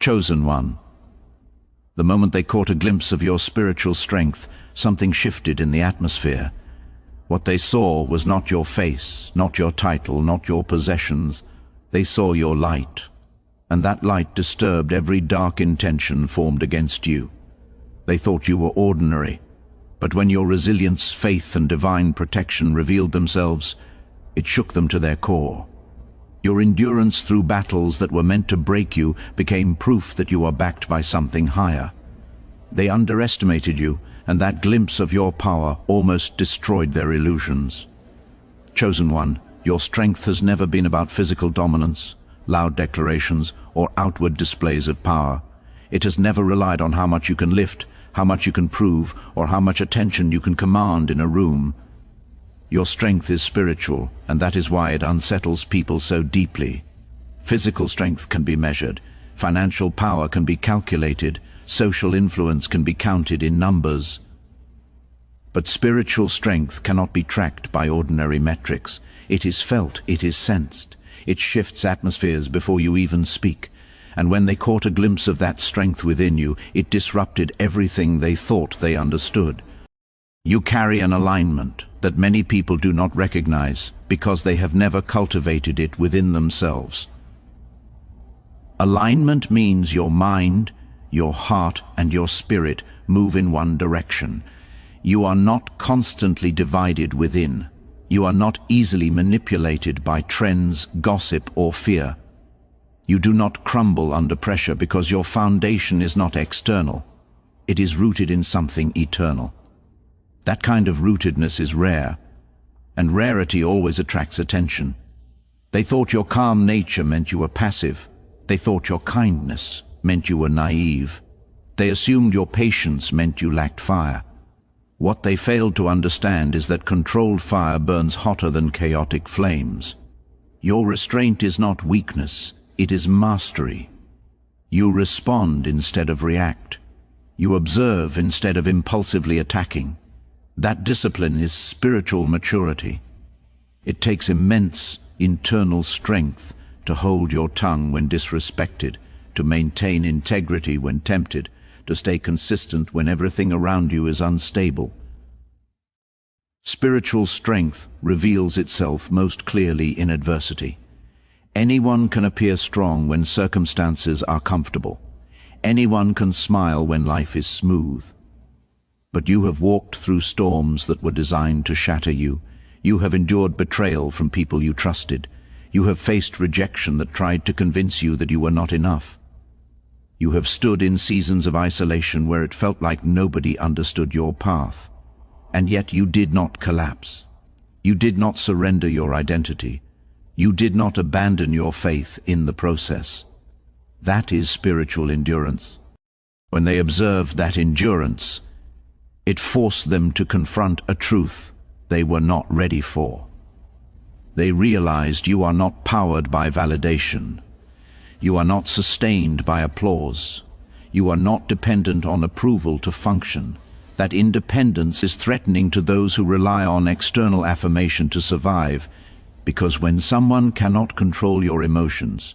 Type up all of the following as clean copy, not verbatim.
Chosen one. The moment they caught a glimpse of your spiritual strength, something shifted in the atmosphere. What they saw was not your face, not your title, not your possessions. They saw your light, and that light disturbed every dark intention formed against you. They thought you were ordinary, but when your resilience, faith, and divine protection revealed themselves, it shook them to their core. Your endurance through battles that were meant to break you became proof that you are backed by something higher. They underestimated you, and that glimpse of your power almost destroyed their illusions. Chosen one, your strength has never been about physical dominance, loud declarations, or outward displays of power. It has never relied on how much you can lift, how much you can prove, or how much attention you can command in a room. Your strength is spiritual, and that is why it unsettles people so deeply. Physical strength can be measured, financial power can be calculated, social influence can be counted in numbers. But spiritual strength cannot be tracked by ordinary metrics. It is felt, it is sensed. It shifts atmospheres before you even speak. And when they caught a glimpse of that strength within you, it disrupted everything they thought they understood. You carry an alignment that many people do not recognize because they have never cultivated it within themselves. Alignment means your mind, your heart, and your spirit move in one direction. You are not constantly divided within. You are not easily manipulated by trends, gossip, or fear. You do not crumble under pressure because your foundation is not external. It is rooted in something eternal. That kind of rootedness is rare, and rarity always attracts attention. They thought your calm nature meant you were passive. They thought your kindness meant you were naive. They assumed your patience meant you lacked fire. What they failed to understand is that controlled fire burns hotter than chaotic flames. Your restraint is not weakness, it is mastery. You respond instead of react. You observe instead of impulsively attacking. That discipline is spiritual maturity. It takes immense internal strength to hold your tongue when disrespected, to maintain integrity when tempted, to stay consistent when everything around you is unstable. Spiritual strength reveals itself most clearly in adversity. Anyone can appear strong when circumstances are comfortable. Anyone can smile when life is smooth. But you have walked through storms that were designed to shatter you. You have endured betrayal from people you trusted. You have faced rejection that tried to convince you that you were not enough. You have stood in seasons of isolation where it felt like nobody understood your path. And yet you did not collapse. You did not surrender your identity. You did not abandon your faith in the process. That is spiritual endurance. When they observed that endurance, it forced them to confront a truth they were not ready for. They realized you are not powered by validation. You are not sustained by applause. You are not dependent on approval to function. That independence is threatening to those who rely on external affirmation to survive, because when someone cannot control your emotions,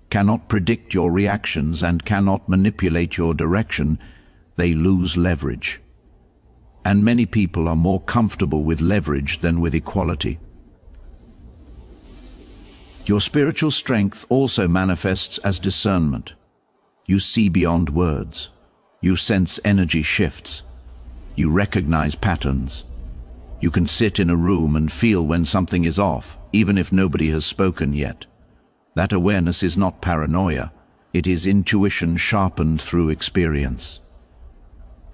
cannot predict your reactions, and cannot manipulate your direction, they lose leverage. And many people are more comfortable with leverage than with equality. Your spiritual strength also manifests as discernment. You see beyond words. You sense energy shifts. You recognize patterns. You can sit in a room and feel when something is off, even if nobody has spoken yet. That awareness is not paranoia. It is intuition sharpened through experience.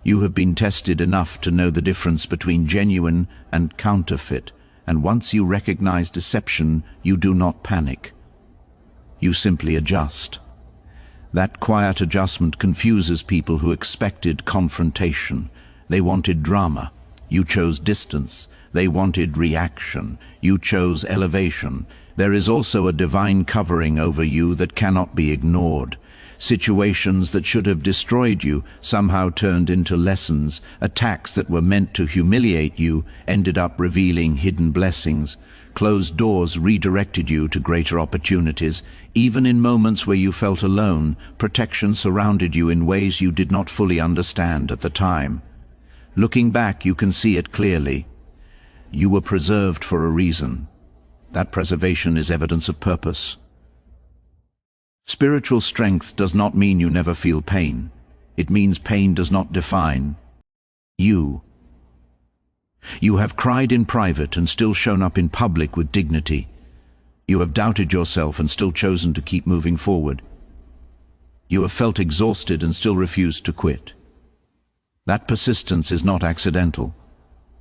You have been tested enough to know the difference between genuine and counterfeit, and once you recognize deception, you do not panic. You simply adjust. That quiet adjustment confuses people who expected confrontation. They wanted drama. You chose distance. They wanted reaction. You chose elevation. There is also a divine covering over you that cannot be ignored. Situations that should have destroyed you somehow turned into lessons. Attacks that were meant to humiliate you ended up revealing hidden blessings. Closed doors redirected you to greater opportunities. Even in moments where you felt alone, protection surrounded you in ways you did not fully understand at the time. Looking back, you can see it clearly. You were preserved for a reason. That preservation is evidence of purpose. Spiritual strength does not mean you never feel pain. It means pain does not define you. You have cried in private and still shown up in public with dignity. You have doubted yourself and still chosen to keep moving forward. You have felt exhausted and still refused to quit. That persistence is not accidental.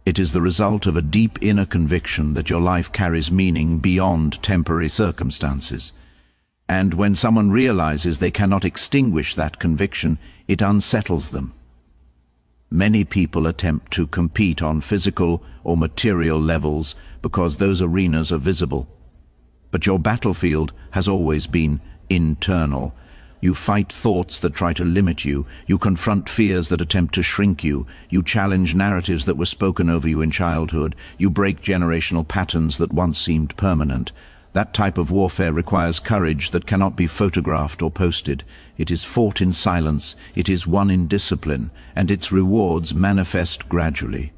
It is the result of a deep inner conviction that your life carries meaning beyond temporary circumstances. And when someone realizes they cannot extinguish that conviction, it unsettles them. Many people attempt to compete on physical or material levels because those arenas are visible. But your battlefield has always been internal. You fight thoughts that try to limit you. You confront fears that attempt to shrink you. You challenge narratives that were spoken over you in childhood. You break generational patterns that once seemed permanent. That type of warfare requires courage that cannot be photographed or posted. It is fought in silence, it is won in discipline, and its rewards manifest gradually.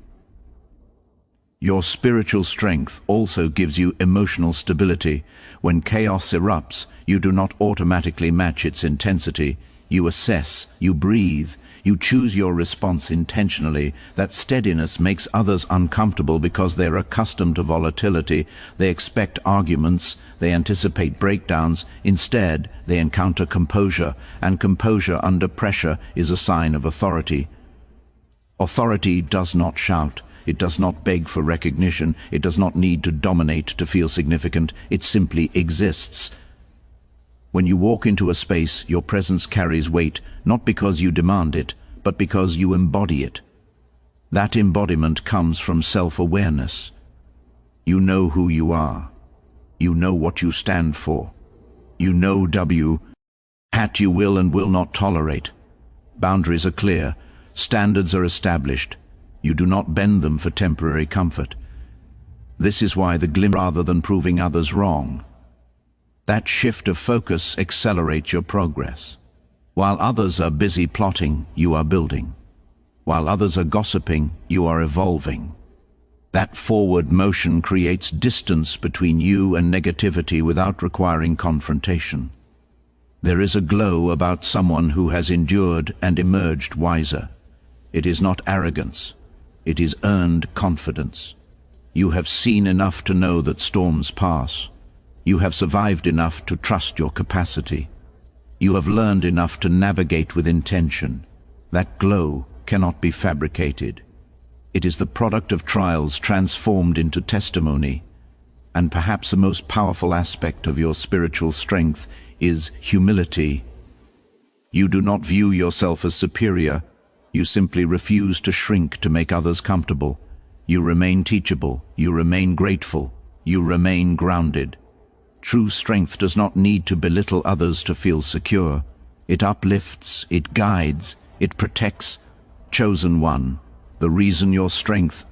Your spiritual strength also gives you emotional stability. When chaos erupts, you do not automatically match its intensity. You assess, you breathe, you choose your response intentionally. That steadiness makes others uncomfortable because they're accustomed to volatility. They expect arguments, they anticipate breakdowns. Instead, they encounter composure, and composure under pressure is a sign of authority. Authority does not shout. It does not beg for recognition. It does not need to dominate to feel significant. It simply exists. When you walk into a space, your presence carries weight, not because you demand it, but because you embody it. That embodiment comes from self-awareness. You know who you are. You know what you stand for. You know what you will and will not tolerate. Boundaries are clear. Standards are established. You do not bend them for temporary comfort. This is why the glimmer rather than proving others wrong. That shift of focus accelerates your progress. While others are busy plotting, you are building. While others are gossiping, you are evolving. That forward motion creates distance between you and negativity without requiring confrontation. There is a glow about someone who has endured and emerged wiser. It is not arrogance. It is earned confidence. You have seen enough to know that storms pass. You have survived enough to trust your capacity. You have learned enough to navigate with intention. That glow cannot be fabricated. It is the product of trials transformed into testimony. And perhaps the most powerful aspect of your spiritual strength is humility. You do not view yourself as superior. You simply refuse to shrink to make others comfortable. You remain teachable. You remain grateful. You remain grounded. True strength does not need to belittle others to feel secure. It uplifts, it guides, it protects. Chosen one, the reason your strength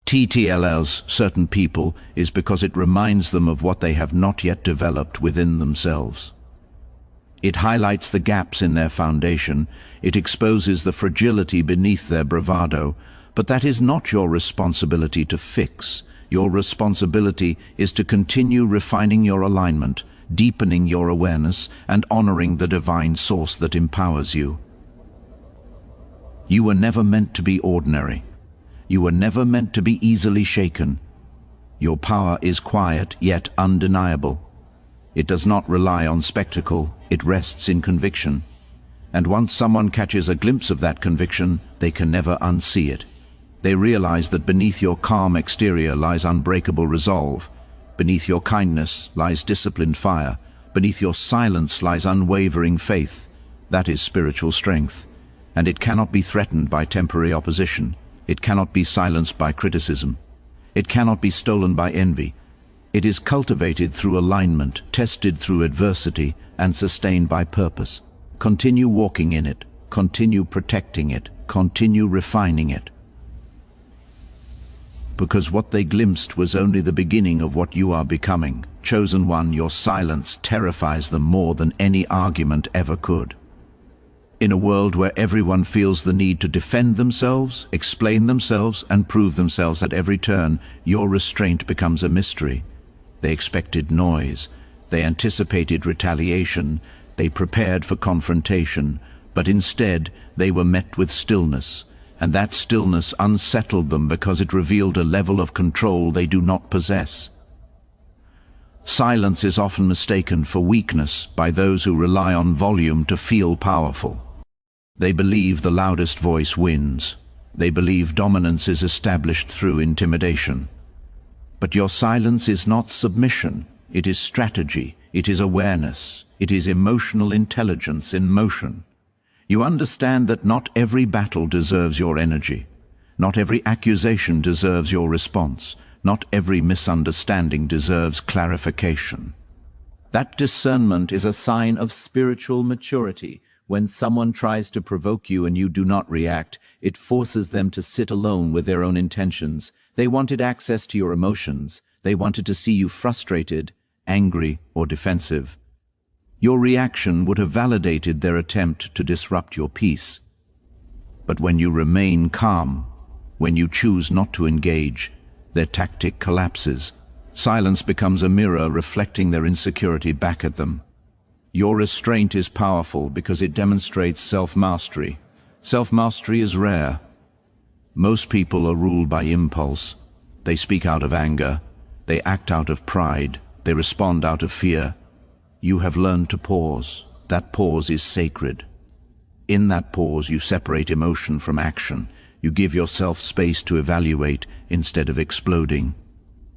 TTLs certain people is because it reminds them of what they have not yet developed within themselves. It highlights the gaps in their foundation. It exposes the fragility beneath their bravado. But that is not your responsibility to fix. Your responsibility is to continue refining your alignment, deepening your awareness, and honoring the divine source that empowers you. You were never meant to be ordinary. You were never meant to be easily shaken. Your power is quiet yet undeniable. It does not rely on spectacle, it rests in conviction. And once someone catches a glimpse of that conviction, they can never unsee it. They realize that beneath your calm exterior lies unbreakable resolve. Beneath your kindness lies disciplined fire. Beneath your silence lies unwavering faith. That is spiritual strength. And it cannot be threatened by temporary opposition. It cannot be silenced by criticism. It cannot be stolen by envy. It is cultivated through alignment, tested through adversity, and sustained by purpose. Continue walking in it, continue protecting it, continue refining it. Because what they glimpsed was only the beginning of what you are becoming. Chosen one, your silence terrifies them more than any argument ever could. In a world where everyone feels the need to defend themselves, explain themselves, and prove themselves at every turn, your restraint becomes a mystery. They expected noise, they anticipated retaliation, they prepared for confrontation, but instead they were met with stillness, and that stillness unsettled them because it revealed a level of control they do not possess. Silence is often mistaken for weakness by those who rely on volume to feel powerful. They believe the loudest voice wins. They believe dominance is established through intimidation. But your silence is not submission. It is strategy. It is awareness. It is emotional intelligence in motion. You understand that not every battle deserves your energy. Not every accusation deserves your response. Not every misunderstanding deserves clarification. That discernment is a sign of spiritual maturity. When someone tries to provoke you and you do not react, it forces them to sit alone with their own intentions. They wanted access to your emotions. They wanted to see you frustrated, angry, or defensive. Your reaction would have validated their attempt to disrupt your peace. But when you remain calm, when you choose not to engage, their tactic collapses. Silence becomes a mirror reflecting their insecurity back at them. Your restraint is powerful because it demonstrates self-mastery. Self-mastery is rare. Most people are ruled by impulse. They speak out of anger. They act out of pride. They respond out of fear. You have learned to pause. That pause is sacred. In that pause, you separate emotion from action. You give yourself space to evaluate instead of exploding.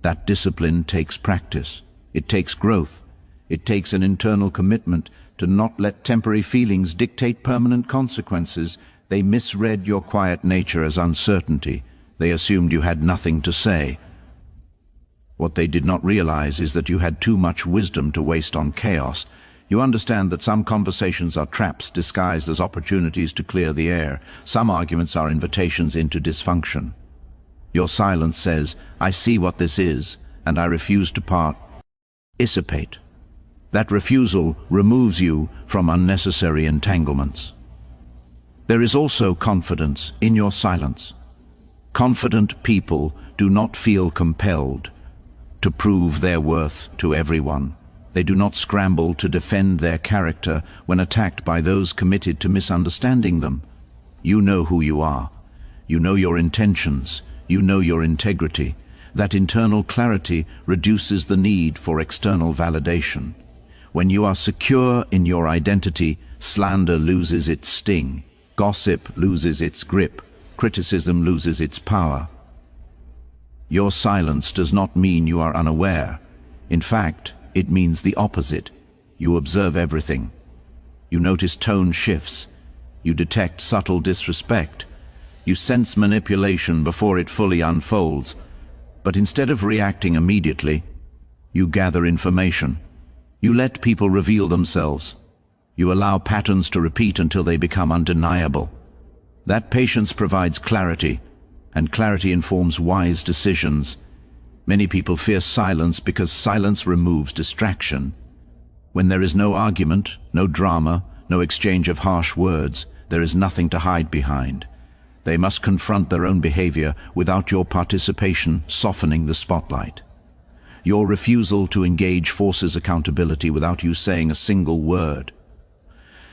That discipline takes practice. It takes growth. It takes an internal commitment to not let temporary feelings dictate permanent consequences. They misread your quiet nature as uncertainty. They assumed you had nothing to say. What they did not realize is that you had too much wisdom to waste on chaos. You understand that some conversations are traps disguised as opportunities to clear the air. Some arguments are invitations into dysfunction. Your silence says, I see what this is, and I refuse to participate. That refusal removes you from unnecessary entanglements. There is also confidence in your silence. Confident people do not feel compelled to prove their worth to everyone. They do not scramble to defend their character when attacked by those committed to misunderstanding them. You know who you are. You know your intentions. You know your integrity. That internal clarity reduces the need for external validation. When you are secure in your identity, slander loses its sting. Gossip loses its grip. Criticism loses its power. Your silence does not mean you are unaware. In fact, it means the opposite. You observe everything. You notice tone shifts. You detect subtle disrespect. You sense manipulation before it fully unfolds. But instead of reacting immediately, you gather information. You let people reveal themselves. You allow patterns to repeat until they become undeniable. That patience provides clarity, and clarity informs wise decisions. Many people fear silence because silence removes distraction. When there is no argument, no drama, no exchange of harsh words, there is nothing to hide behind. They must confront their own behavior without your participation softening the spotlight. Your refusal to engage forces accountability without you saying a single word.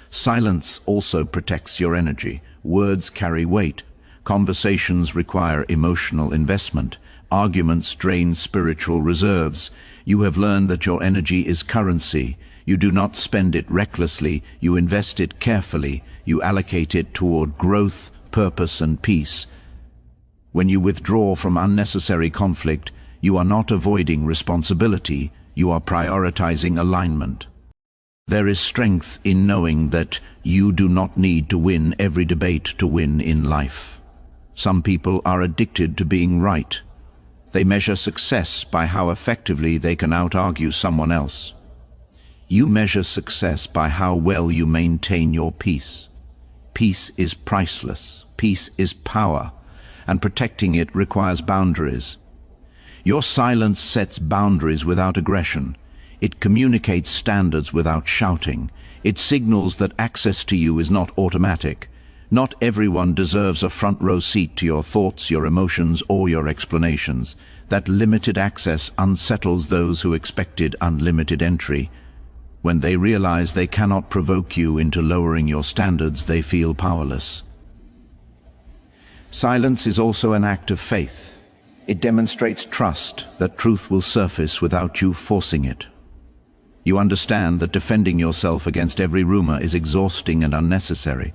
Silence also protects your energy. Words carry weight. Conversations require emotional investment. Arguments drain spiritual reserves. You have learned that your energy is currency. You do not spend it recklessly. You invest it carefully. You allocate it toward growth, purpose, and peace. When you withdraw from unnecessary conflict, you are not avoiding responsibility. You are prioritizing alignment. There is strength in knowing that you do not need to win every debate to win in life. Some people are addicted to being right. They measure success by how effectively they can out-argue someone else. You measure success by how well you maintain your peace. Peace is priceless. Peace is power, and protecting it requires boundaries. Your silence sets boundaries without aggression. It communicates standards without shouting. It signals that access to you is not automatic. Not everyone deserves a front-row seat to your thoughts, your emotions, or your explanations. That limited access unsettles those who expected unlimited entry. When they realize they cannot provoke you into lowering your standards, they feel powerless. Silence is also an act of faith. It demonstrates trust that truth will surface without you forcing it. You understand that defending yourself against every rumor is exhausting and unnecessary.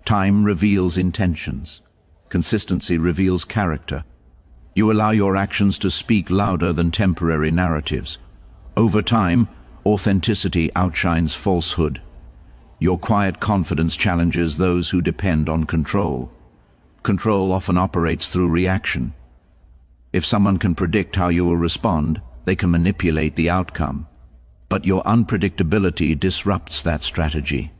Time reveals intentions. Consistency reveals character. You allow your actions to speak louder than temporary narratives. Over time, authenticity outshines falsehood. Your quiet confidence challenges those who depend on control. Control often operates through reaction. If someone can predict how you will respond, they can manipulate the outcome. But your unpredictability disrupts that strategy.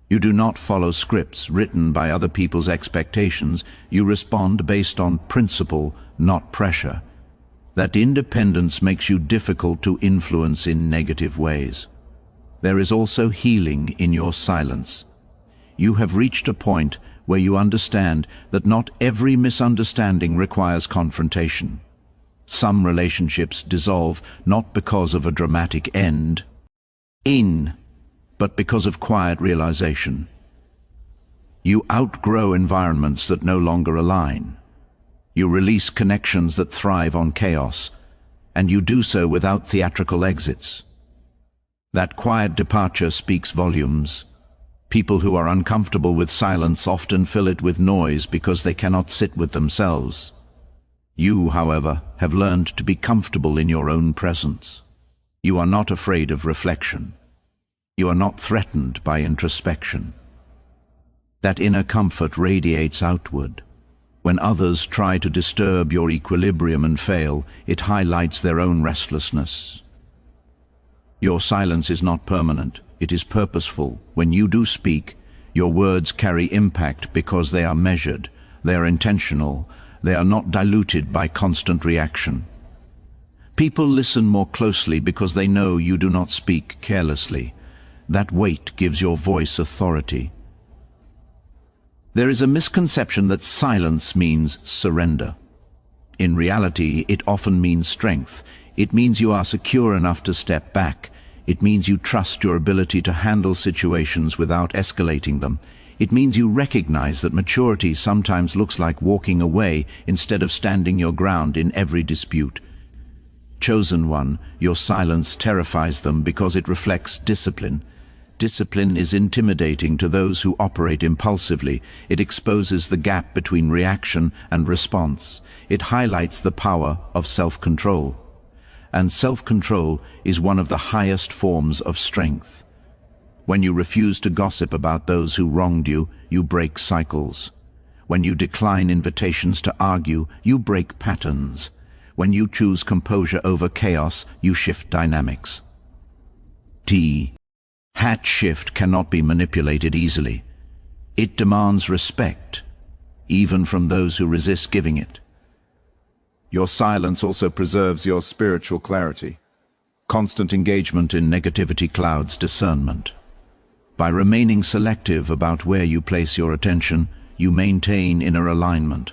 You do not follow scripts written by other people's expectations. You respond based on principle, not pressure. That independence makes you difficult to influence in negative ways. There is also healing in your silence. You have reached a point where you understand that not every misunderstanding requires confrontation. Some relationships dissolve not because of a dramatic end, but because of quiet realization. You outgrow environments that no longer align. You release connections that thrive on chaos, and you do so without theatrical exits. That quiet departure speaks volumes. People who are uncomfortable with silence often fill it with noise because they cannot sit with themselves. You, however, have learned to be comfortable in your own presence. You are not afraid of reflection. You are not threatened by introspection. That inner comfort radiates outward. When others try to disturb your equilibrium and fail, it highlights their own restlessness. Your silence is not permanent. It is purposeful. When you do speak, your words carry impact because they are measured, they are intentional, they are not diluted by constant reaction. People listen more closely because they know you do not speak carelessly. That weight gives your voice authority. There is a misconception that silence means surrender. In reality, it often means strength. It means you are secure enough to step back. It means you trust your ability to handle situations without escalating them. It means you recognize that maturity sometimes looks like walking away instead of standing your ground in every dispute. Chosen one, your silence terrifies them because it reflects discipline. Discipline is intimidating to those who operate impulsively. It exposes the gap between reaction and response. It highlights the power of self-control. And self-control is one of the highest forms of strength. When you refuse to gossip about those who wronged you, you break cycles. When you decline invitations to argue, you break patterns. When you choose composure over chaos, you shift dynamics. Hat shift cannot be manipulated easily. It demands respect, even from those who resist giving it. Your silence also preserves your spiritual clarity. Constant engagement in negativity clouds discernment. By remaining selective about where you place your attention, you maintain inner alignment.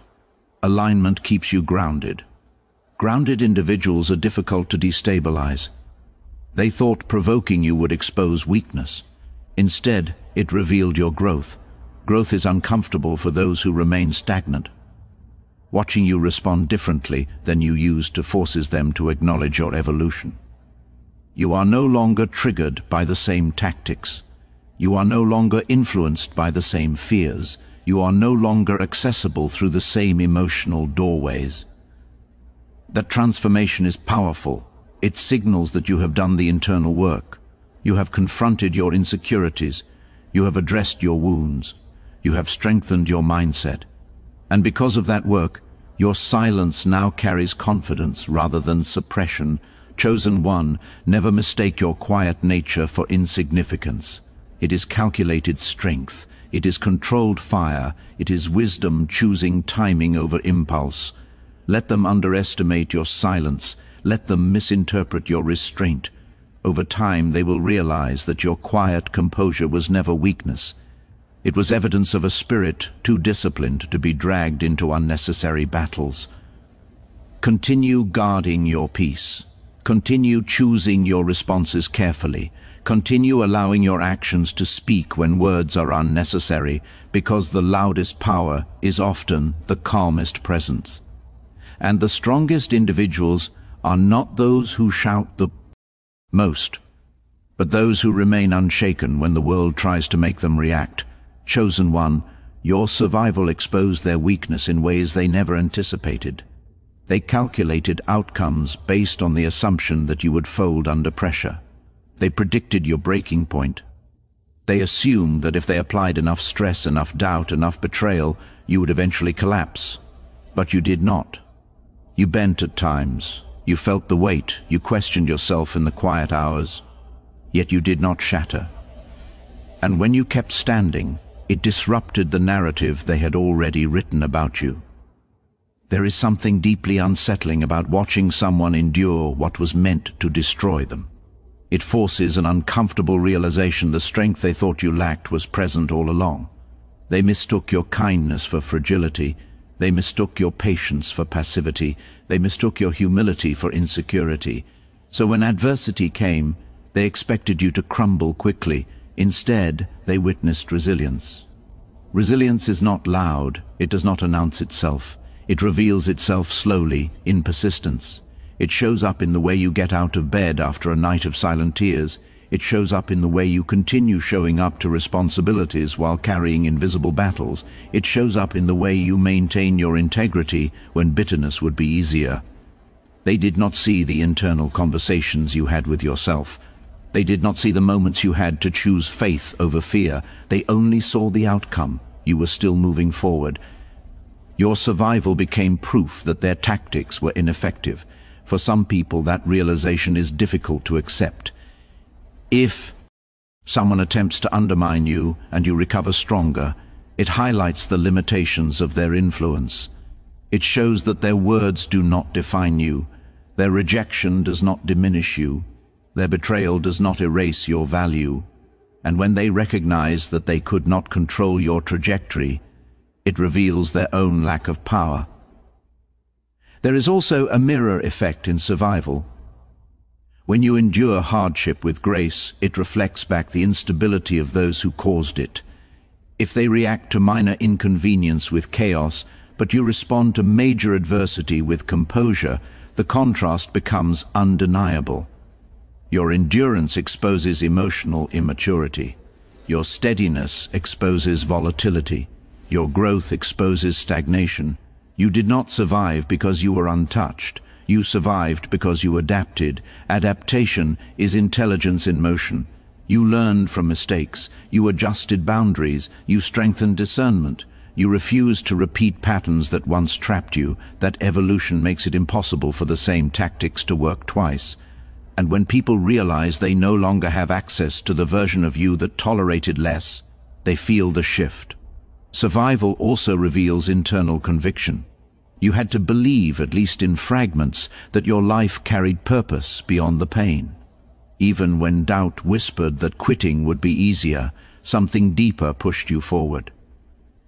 Alignment keeps you grounded. Grounded individuals are difficult to destabilize. They thought provoking you would expose weakness. Instead, it revealed your growth. Growth is uncomfortable for those who remain stagnant. Watching you respond differently than you used to forces them to acknowledge your evolution. You are no longer triggered by the same tactics. You are no longer influenced by the same fears. You are no longer accessible through the same emotional doorways. That transformation is powerful. It signals that you have done the internal work. You have confronted your insecurities. You have addressed your wounds. You have strengthened your mindset. And because of that work, Your silence now carries confidence rather than suppression. Chosen one, never mistake your quiet nature for insignificance. It is calculated strength. It is controlled fire. It is wisdom choosing timing over impulse. Let them underestimate your silence. Let them misinterpret your restraint. Over time, they will realize that your quiet composure was never weakness. It was evidence of a spirit too disciplined to be dragged into unnecessary battles. Continue guarding your peace. Continue choosing your responses carefully. Continue allowing your actions to speak when words are unnecessary, because the loudest power is often the calmest presence. And the strongest individuals are not those who shout the most, but those who remain unshaken when the world tries to make them react. Chosen one, your survival exposed their weakness in ways they never anticipated. They calculated outcomes based on the assumption that you would fold under pressure. They predicted your breaking point. They assumed that if they applied enough stress, enough doubt, enough betrayal, you would eventually collapse. But you did not. You bent at times. You felt the weight. You questioned yourself in the quiet hours. Yet you did not shatter. And when you kept standing, it disrupted the narrative they had already written about you. There is something deeply unsettling about watching someone endure what was meant to destroy them. It forces an uncomfortable realization the strength they thought you lacked was present all along. They mistook your kindness for fragility. They mistook your patience for passivity. They mistook your humility for insecurity. So when adversity came, they expected you to crumble quickly. Instead, they witnessed resilience. Resilience is not loud. It does not announce itself. It reveals itself slowly, in persistence. It shows up in the way you get out of bed after a night of silent tears. It shows up in the way you continue showing up to responsibilities while carrying invisible battles. It shows up in the way you maintain your integrity when bitterness would be easier. They did not see the internal conversations you had with yourself. They did not see the moments you had to choose faith over fear. They only saw the outcome. You were still moving forward. Your survival became proof that their tactics were ineffective. For some people, that realization is difficult to accept. If someone attempts to undermine you and you recover stronger, it highlights the limitations of their influence. It shows that their words do not define you. Their rejection does not diminish you. Their betrayal does not erase your value. And when they recognize that they could not control your trajectory, it reveals their own lack of power. There is also a mirror effect in survival. When you endure hardship with grace, it reflects back the instability of those who caused it. If they react to minor inconvenience with chaos, but you respond to major adversity with composure, the contrast becomes undeniable. Your endurance exposes emotional immaturity. Your steadiness exposes volatility. Your growth exposes stagnation. You did not survive because you were untouched. You survived because you adapted. Adaptation is intelligence in motion. You learned from mistakes. You adjusted boundaries. You strengthened discernment. You refused to repeat patterns that once trapped you. That evolution makes it impossible for the same tactics to work twice. And when people realize they no longer have access to the version of you that tolerated less, they feel the shift. Survival also reveals internal conviction. You had to believe, at least in fragments, that your life carried purpose beyond the pain. Even when doubt whispered that quitting would be easier, something deeper pushed you forward.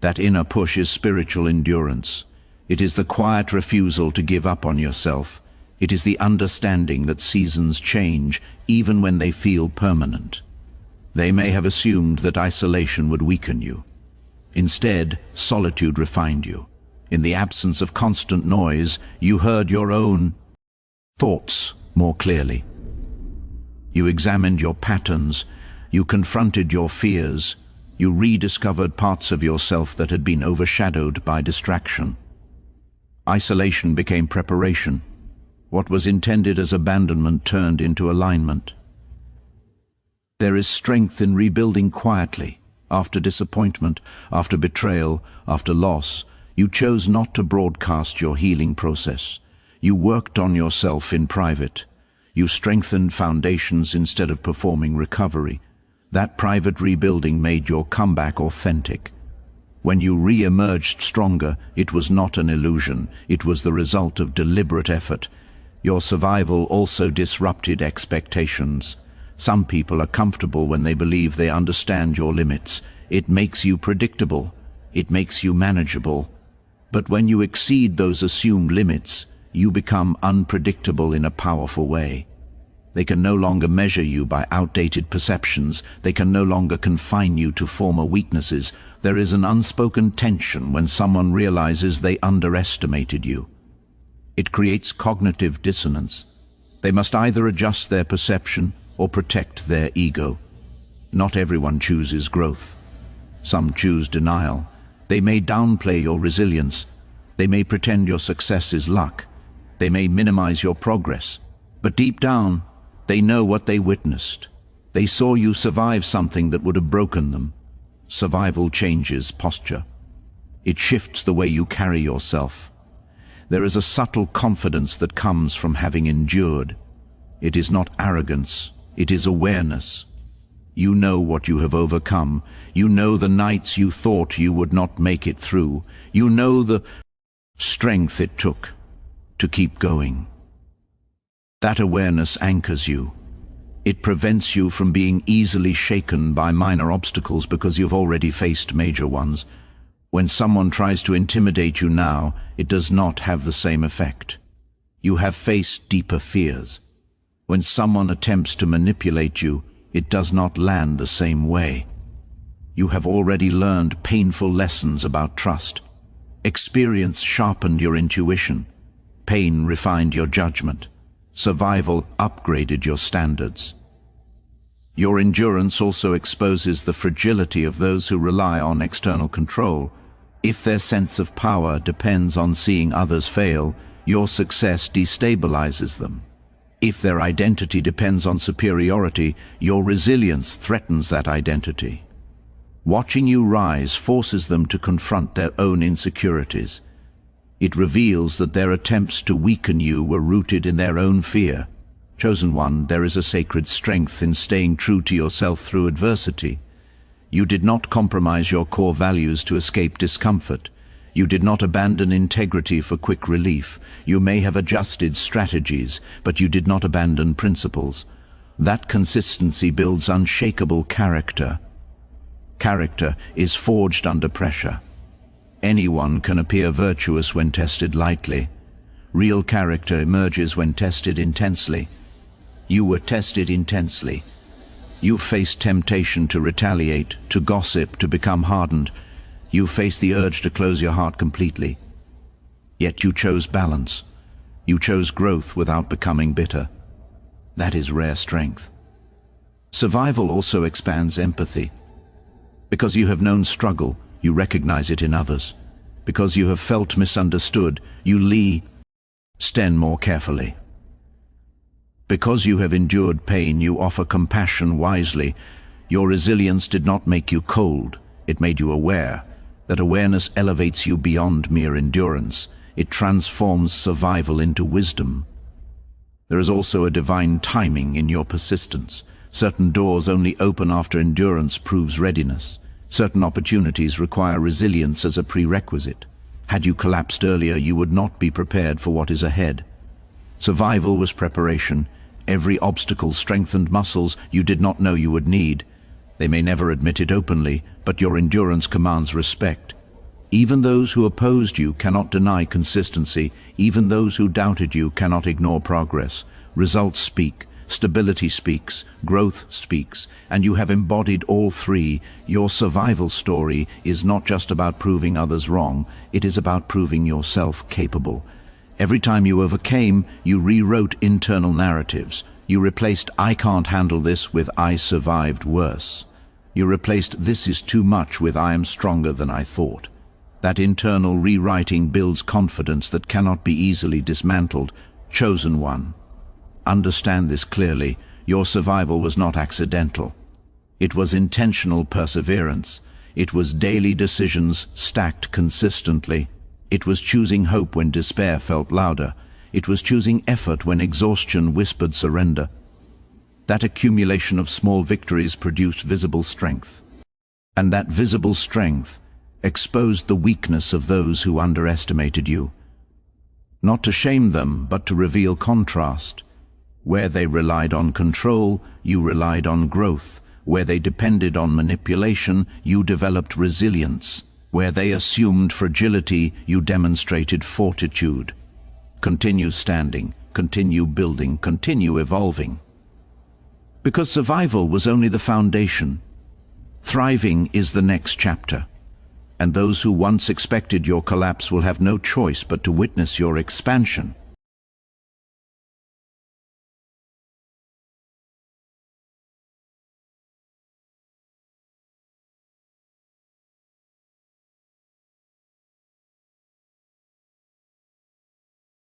That inner push is spiritual endurance. It is the quiet refusal to give up on yourself. It is the understanding that seasons change even when they feel permanent. They may have assumed that isolation would weaken you. Instead, solitude refined you. In the absence of constant noise, you heard your own thoughts more clearly. You examined your patterns. You confronted your fears. You rediscovered parts of yourself that had been overshadowed by distraction. Isolation became preparation. What was intended as abandonment turned into alignment. There is strength in rebuilding quietly. After disappointment, after betrayal, after loss, You chose not to broadcast your healing process. You worked on yourself in private. You strengthened foundations instead of performing recovery. That private rebuilding made your comeback authentic. When you re-emerged stronger, it was not an illusion. It was the result of deliberate effort. Your survival also disrupted expectations. Some people are comfortable when they believe they understand your limits. It makes you predictable. It makes you manageable. But when you exceed those assumed limits, you become unpredictable in a powerful way. They can no longer measure you by outdated perceptions. They can no longer confine you to former weaknesses. There is an unspoken tension when someone realizes they underestimated you. It creates cognitive dissonance. They must either adjust their perception or protect their ego. Not everyone chooses growth. Some choose denial. They may downplay your resilience. They may pretend your success is luck. They may minimize your progress. But deep down, they know what they witnessed. They saw you survive something that would have broken them. Survival changes posture. It shifts the way you carry yourself. There is a subtle confidence that comes from having endured. It is not arrogance, it is awareness. You know what you have overcome. You know the nights you thought you would not make it through. You know the strength it took to keep going. That awareness anchors you. It prevents you from being easily shaken by minor obstacles because you've already faced major ones. When someone tries to intimidate you now, it does not have the same effect. You have faced deeper fears. When someone attempts to manipulate you, it does not land the same way. You have already learned painful lessons about trust. Experience sharpened your intuition. Pain refined your judgment. Survival upgraded your standards. Your endurance also exposes the fragility of those who rely on external control. If their sense of power depends on seeing others fail, your success destabilizes them. If their identity depends on superiority, your resilience threatens that identity. Watching you rise forces them to confront their own insecurities. It reveals that their attempts to weaken you were rooted in their own fear. Chosen one, there is a sacred strength in staying true to yourself through adversity. You did not compromise your core values to escape discomfort. You did not abandon integrity for quick relief. You may have adjusted strategies, but you did not abandon principles. That consistency builds unshakable character. Character is forged under pressure. Anyone can appear virtuous when tested lightly. Real character emerges when tested intensely. You were tested intensely. You faced temptation to retaliate, to gossip, to become hardened. You faced the urge to close your heart completely. Yet you chose balance. You chose growth without becoming bitter. That is rare strength. Survival also expands empathy. Because you have known struggle, you recognize it in others. Because you have felt misunderstood, you stand more carefully. Because you have endured pain, you offer compassion wisely. Your resilience did not make you cold, it made you aware. That awareness elevates you beyond mere endurance. It transforms survival into wisdom. There is also a divine timing in your persistence. Certain doors only open after endurance proves readiness. Certain opportunities require resilience as a prerequisite. Had you collapsed earlier, you would not be prepared for what is ahead. Survival was preparation. Every obstacle strengthened muscles you did not know you would need. They may never admit it openly, but your endurance commands respect. Even those who opposed you cannot deny consistency. Even those who doubted you cannot ignore progress. Results speak. Stability speaks, growth speaks, and you have embodied all three. Your survival story is not just about proving others wrong, it is about proving yourself capable. Every time you overcame, you rewrote internal narratives. You replaced "I can't handle this" with "I survived worse." You replaced "this is too much" with "I am stronger than I thought." That internal rewriting builds confidence that cannot be easily dismantled. Chosen one. Understand this clearly. Your survival was not accidental. It was intentional perseverance. It was daily decisions stacked consistently. It was choosing hope when despair felt louder. It was choosing effort when exhaustion whispered surrender. That accumulation of small victories produced visible strength. And that visible strength exposed the weakness of those who underestimated you. Not to shame them, but to reveal contrast. Where they relied on control, you relied on growth. Where they depended on manipulation, you developed resilience. Where they assumed fragility, you demonstrated fortitude. Continue standing, continue building, continue evolving. Because survival was only the foundation. Thriving is the next chapter. And those who once expected your collapse will have no choice but to witness your expansion.